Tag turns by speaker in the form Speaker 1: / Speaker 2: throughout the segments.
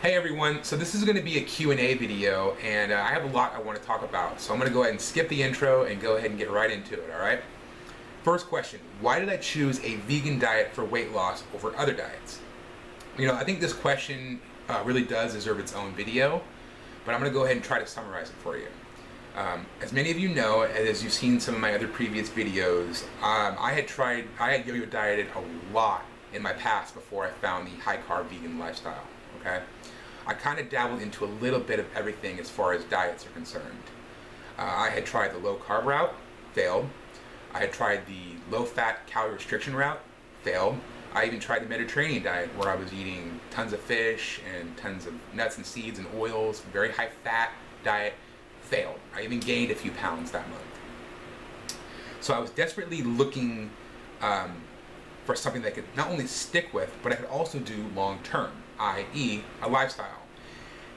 Speaker 1: Hey everyone, so this is going to be a Q&A video, and I have a lot I want to talk about, so I'm going to go ahead and skip the intro and go ahead and get right into it, alright? First question, why did I choose a vegan diet for weight loss over other diets? I think this question really does deserve its own video, but I'm going to go ahead and try to summarize it for you. As many of you know, as you've seen some of my other previous videos, I had yo-yo dieted a lot in my past before I found the high-carb vegan lifestyle, okay? I kind of dabbled into a little bit of everything as far as diets are concerned. I had tried the low-carb route, failed. I had tried the low-fat calorie restriction route, failed. I even tried the Mediterranean diet where I was eating tons of fish and tons of nuts and seeds and oils, very high-fat diet, failed. I even gained a few pounds that month. So I was desperately looking for something that I could not only stick with, but I could also do long-term, i.e. a lifestyle.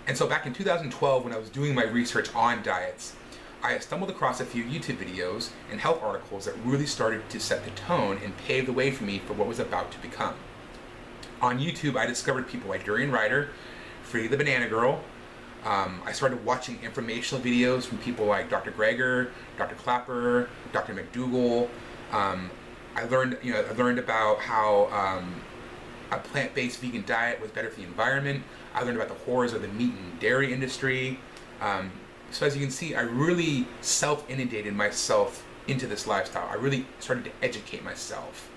Speaker 1: And so back in 2012, when I was doing my research on diets, I stumbled across a few YouTube videos and health articles that really started to set the tone and pave the way for me for what was about to become. On YouTube, I discovered people like Durian Ryder, Free the Banana Girl. I started watching informational videos from people like Dr. Greger, Dr. Clapper, Dr. McDougall. I learned about how a plant-based vegan diet was better for the environment. I learned about the horrors of the meat and dairy industry. So as you can see, I really self-inundated myself into this lifestyle. I really started to educate myself.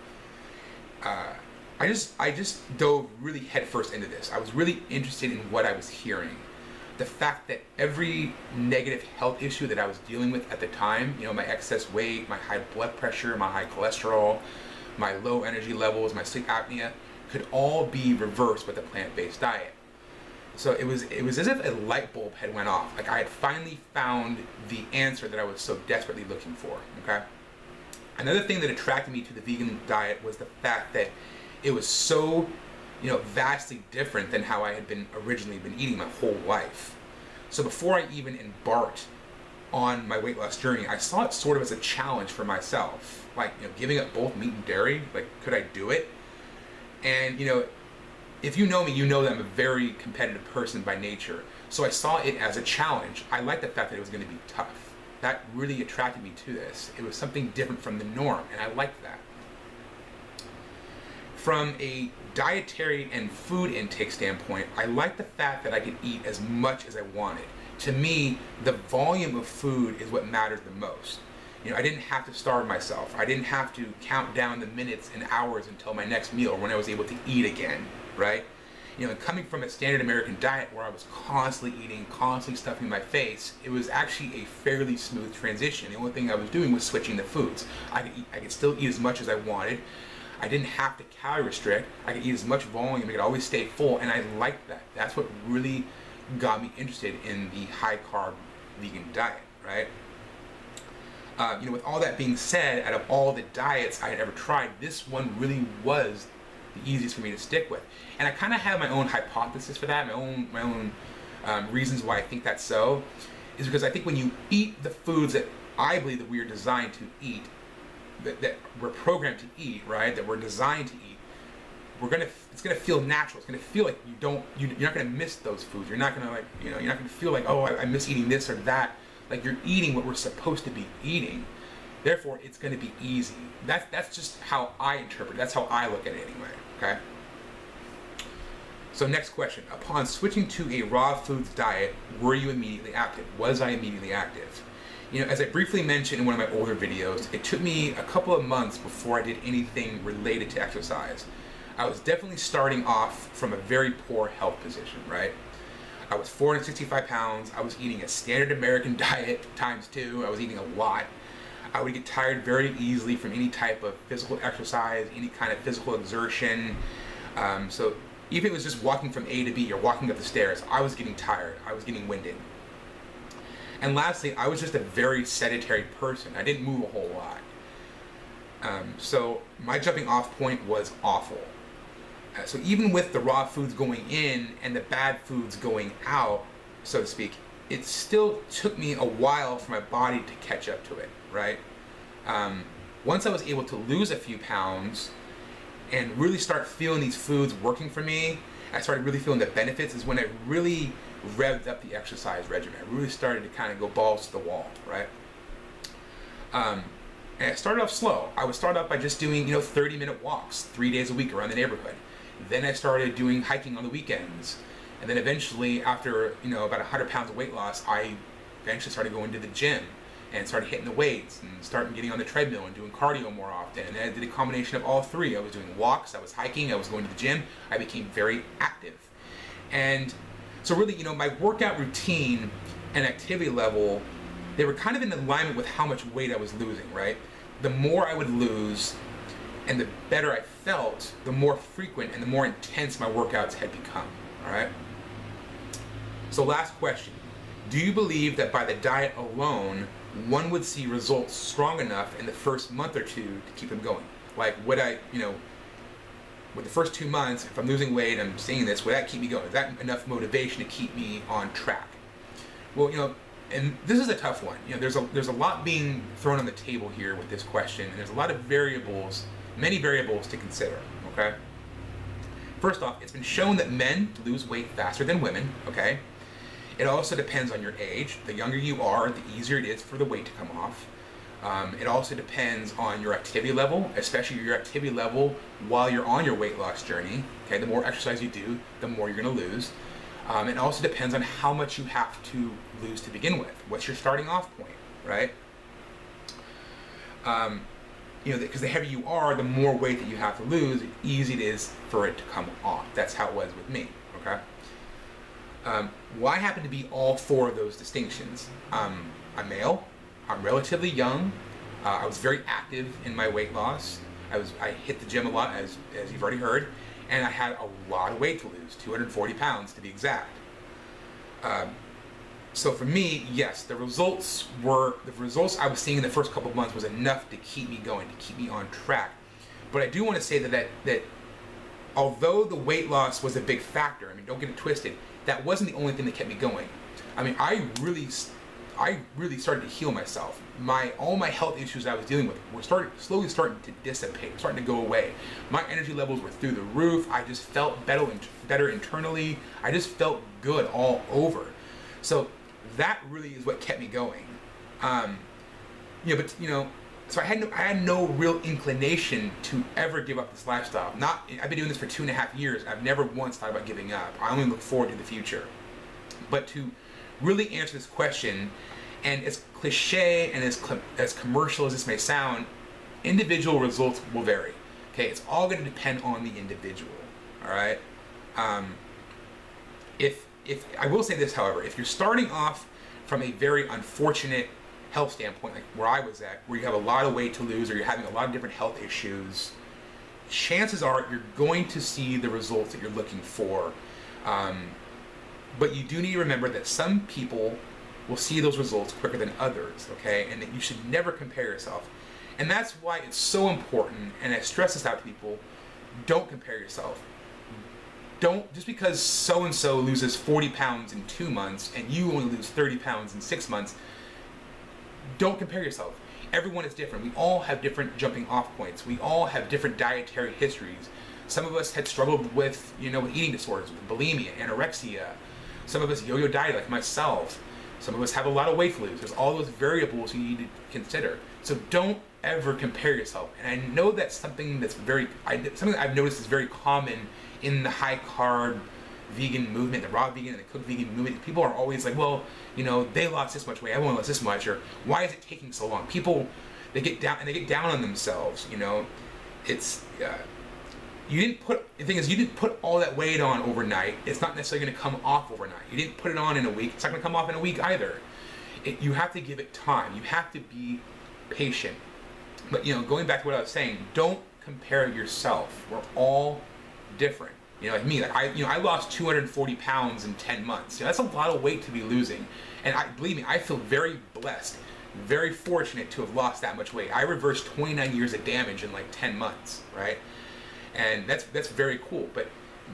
Speaker 1: I just dove really headfirst into this. I was really interested in what I was hearing. The fact that every negative health issue that I was dealing with at the time, my excess weight, my high blood pressure, my high cholesterol, my low energy levels, my sleep apnea, could all be reversed with a plant-based diet. So it was as if a light bulb had went off. Like I had finally found the answer that I was so desperately looking for, okay? Another thing that attracted me to the vegan diet was the fact that it was so, vastly different than how I had originally been eating my whole life. So before I even embarked on my weight loss journey, I saw it sort of as a challenge for myself. Like, giving up both meat and dairy, like, could I do it? And, if you know me, you know that I'm a very competitive person by nature. So I saw it as a challenge. I liked the fact that it was going to be tough. That really attracted me to this. It was something different from the norm, and I liked that. From a dietary and food intake standpoint, I liked the fact that I could eat as much as I wanted. To me, the volume of food is what matters the most. I didn't have to starve myself. I didn't have to count down the minutes and hours until my next meal when I was able to eat again, right? Coming from a standard American diet where I was constantly eating, constantly stuffing my face, it was actually a fairly smooth transition. The only thing I was doing was switching the foods. I could still eat as much as I wanted. I didn't have to calorie restrict. I could eat as much volume. I could always stay full, and I liked that. That's what really got me interested in the high-carb vegan diet, right? With all that being said, out of all the diets I had ever tried, this one really was the easiest for me to stick with. And I kind of have my own hypothesis for that, my own reasons why I think that's so, is because I think when you eat the foods that I believe that we are designed to eat, that we're programmed to eat, right, that we're designed to eat, it's gonna feel natural. It's gonna feel like you're not gonna miss those foods. You're not gonna you're not gonna feel like, oh, I miss eating this or that. Like you're eating what we're supposed to be eating. Therefore, it's going to be easy. That's just how I interpret it. That's how I look at it anyway, okay? So next question. Upon switching to a raw foods diet, were you immediately active? Was I immediately active? As I briefly mentioned in one of my older videos, it took me a couple of months before I did anything related to exercise. I was definitely starting off from a very poor health position, right? I was 465 pounds. I was eating a standard American diet times 2. I was eating a lot. I would get tired very easily from any type of physical exercise, any kind of physical exertion. So even if it was just walking from A to B or walking up the stairs, I was getting tired. I was getting winded. And lastly, I was just a very sedentary person. I didn't move a whole lot. So my jumping off point was awful. So even with the raw foods going in and the bad foods going out, so to speak, it still took me a while for my body to catch up to it, right? Once I was able to lose a few pounds and really start feeling these foods working for me, I started really feeling the benefits is when I really revved up the exercise regimen. I really started to kind of go balls to the wall, right? And I started off slow. I would start off by just doing, 30-minute walks 3 days a week around the neighborhood. Then I started doing hiking on the weekends. And then eventually, after, about 100 pounds of weight loss, I eventually started going to the gym and started hitting the weights and started getting on the treadmill and doing cardio more often. And then I did a combination of all three. I was doing walks, I was hiking, I was going to the gym. I became very active. And so really, my workout routine and activity level, they were kind of in alignment with how much weight I was losing, right? The more I would lose and the better I felt, the more frequent and the more intense my workouts had become, all right? So last question. Do you believe that by the diet alone, one would see results strong enough in the first month or two to keep them going? Like, would I, with the first 2 months, if I'm losing weight, I'm seeing this, would that keep me going? Is that enough motivation to keep me on track? Well, and this is a tough one. There's a lot being thrown on the table here with this question, and there's a lot of variables, many variables to consider, okay? First off, it's been shown that men lose weight faster than women, okay? It also depends on your age. The younger you are, the easier it is for the weight to come off. It also depends on your activity level, especially your activity level while you're on your weight loss journey. Okay, the more exercise you do, the more you're going to lose. It also depends on how much you have to lose to begin with. What's your starting off point, right? Because the heavier you are, the more weight that you have to lose, the easy it is for it to come off. That's how it was with me, okay? Well, I happen to be all four of those distinctions. I'm male, I'm relatively young, I was very active in my weight loss, I hit the gym a lot, as you've already heard, and I had a lot of weight to lose, 240 pounds to be exact. So for me, yes, the results I was seeing in the first couple of months was enough to keep me going, to keep me on track. But I do want to say that although the weight loss was a big factor, don't get it twisted, that wasn't the only thing that kept me going. I really started to heal myself. All my health issues I was dealing with were slowly starting to dissipate, starting to go away. My energy levels were through the roof. I just felt better internally. I just felt good all over. So that really is what kept me going. So I had no real inclination to ever give up this lifestyle. I've been doing this for 2.5 years. I've never once thought about giving up. I only look forward to the future. But to really answer this question, and as cliche and as commercial as this may sound, individual results will vary. Okay, it's all going to depend on the individual. All right. If I will say this, however, if you're starting off from a very unfortunate health standpoint, like where I was at, where you have a lot of weight to lose or you're having a lot of different health issues, chances are you're going to see the results that you're looking for. But you do need to remember that some people will see those results quicker than others, okay? And that you should never compare yourself. And that's why it's so important, and I stress this out to people, don't compare yourself. Just because so-and-so loses 40 pounds in 2 months and you only lose 30 pounds in 6 months, don't compare yourself. Everyone is different. We all have different jumping off points. We all have different dietary histories. Some of us had struggled with, with eating disorders, with bulimia, anorexia. Some of us yo-yo diet like myself. Some of us have a lot of weight to lose. There's all those variables you need to consider. So don't ever compare yourself. And I know that's something that's something that I've noticed is very common in the high carb vegan movement, the raw vegan and the cooked vegan movement. People are always like, well, they lost this much weight, I only lost this much, or why is it taking so long? People, they get down on themselves. It's the thing is, you didn't put all that weight on overnight. It's not necessarily going to come off overnight. You didn't put it on in a week. It's not going to come off in a week either. You have to give it time. You have to be patient. But going back to what I was saying, don't compare yourself. We're all different. Like me, I lost 240 pounds in 10 months. That's a lot of weight to be losing. And believe me, I feel very blessed, very fortunate to have lost that much weight. I reversed 29 years of damage in like 10 months, right? And that's very cool. But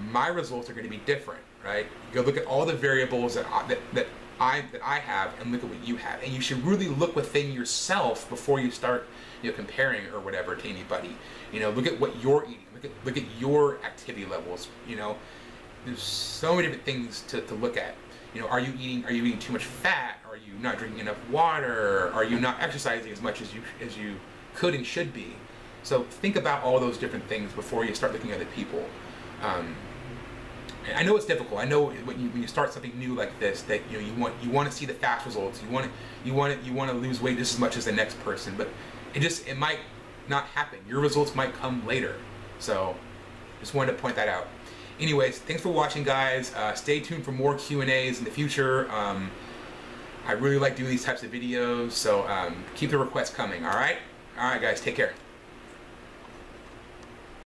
Speaker 1: my results are going to be different, right? You go look at all the variables that I have, and look at what you have. And you should really look within yourself before you start, comparing or whatever to anybody. Look at what you're eating. Look at your activity levels. there's so many different things to look at. You know, are you eating too much fat? Are you not drinking enough water? Are you not exercising as much as you could and should be? So think about all those different things before you start looking at other people. And I know it's difficult. I know when you start something new like this, that you want to see the fast results. You want to lose weight just as much as the next person, but it might not happen. Your results might come later. So just wanted to point that out. Anyways, thanks for watching, guys. Stay tuned for more Q&As in the future. I really like doing these types of videos, so keep the requests coming. All right, guys, take care.